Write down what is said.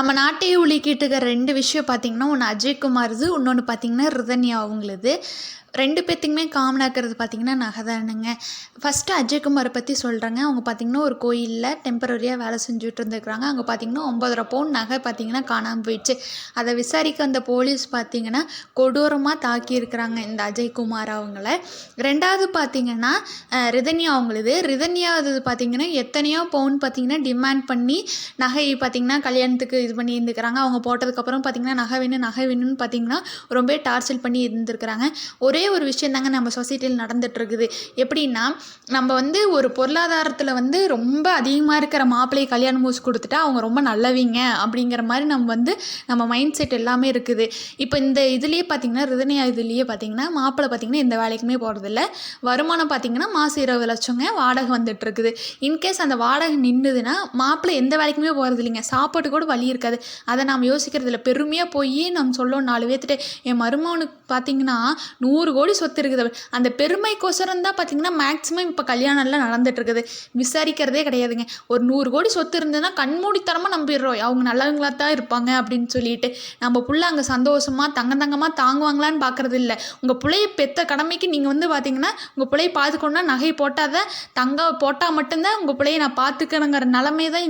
நம்ம நாட்டையே உலுக்கிட்டு இருக்க 2 விஷயம் பார்த்தீங்கன்னா, ஒண்ணு அஜய்குமார்து, இன்னொன்னு பார்த்தீங்கன்னா ரிதன்யா அவங்களுது. 2 பேத்துக்குமே காமனா இருக்கிறது பார்த்தீங்கன்னா நகை தானுங்க. ஃபஸ்ட்டு அஜய்குமார பற்றி சொல்கிறேங்க. அவங்க பார்த்தீங்கன்னா ஒரு கோயில்ல டெம்பரரியா வேலை செஞ்சுட்டு இருந்துருக்காங்க. அங்கே பார்த்தீங்கன்னா 9.5 பவுன் நகை பார்த்தீங்கன்னா காணாம போயிடுச்சு. அதை விசாரிக்க வந்த போலீஸ் பார்த்தீங்கன்னா கொடூரமாக தாக்கியிருக்கிறாங்க இந்த அஜய்குமார் அவங்கள. 2வது பார்த்தீங்கன்னா ரிதன்யா அவங்களுது. ரிதன்யா அது பார்த்தீங்கன்னா எத்தனையோ பவுன் பார்த்தீங்கன்னா டிமாண்ட் பண்ணி நகை பார்த்தீங்கன்னா கல்யாணத்துக்கு இது பண்ணி இருந்துக்கிறாங்க. அவங்க போட்டதுக்கப்புறம் பார்த்தீங்கன்னா நகை வேணும்னு பார்த்தீங்கன்னா ரொம்ப டார்ச்சர் பண்ணி இருந்திருக்கிறாங்க. ஒரே ஒரு விஷயம் தாங்க நம்ம சொசைட்டியில் நடந்துகிட்ருக்குது. எப்படின்னா, நம்ம வந்து ஒரு பொருளாதாரத்தில் வந்து ரொம்ப அதிகமாக இருக்கிற மாப்பிள்ளையை கல்யாணம் முடிச்சு கொடுத்துட்டா அவங்க ரொம்ப நல்லவங்க அப்படிங்கிற மாதிரி நம்ம மைண்ட் செட் எல்லாமே இருக்குது. இப்போ இந்த இதுலேயே பார்த்தீங்கன்னா ரிதன்யா இதுலேயே பார்த்தீங்கன்னா மாப்பிள்ளை பார்த்தீங்கன்னா எந்த வேலைக்குமே போகிறதில்ல. வருமானம் பார்த்தீங்கன்னா மாதம் 20 லட்சங்க வாடகை வந்துட்டுருக்குது. இன்கேஸ் அந்த வாடகை நின்றுதுன்னா மாப்பிள்ளை எந்த வேலைக்குமே போகிறது இல்லைங்க. சாப்பாட்டு கூட வழி இருக்காது. அதை நாம் யோசிக்கிறது இல்லை. பெருமையாக போய் நம்ம சொல்லணும் 4 பேர்த்துட்டு, என் மருமகனுக்கு பார்த்தீங்கன்னா 100 கோடி சொத்து இருக்குது. அந்த பெருமைக்கோசரம் தான் பார்த்தீங்கன்னா மேக்ஸிமம் இப்போ கல்யாணம்லாம் நடந்துட்டுருக்குது. விசாரிக்கிறதே கிடையாதுங்க. ஒரு 100 கோடி சொத்து இருந்ததுன்னா கண்மூடித்தனமாக நம்பிடுறோம் அவங்க நல்லவங்களாக தான் இருப்பாங்க அப்படின்னு சொல்லிட்டு. நம்ம புள்ள அங்கே சந்தோஷமாக தங்கமாக தாங்குவாங்களான்னு பார்க்குறது இல்லை. உங்கள் பிள்ளைய பெற்ற கடமைக்கு நீங்கள் வந்து பார்த்தீங்கன்னா உங்கள் பிள்ளைய பார்த்துக்கணுன்னா நகை போட்டால் தான் தங்கம் போட்டால் மட்டும்தான் உங்கள் பிள்ளைய நான் பார்த்துக்கணுங்கிற நிலமை தான்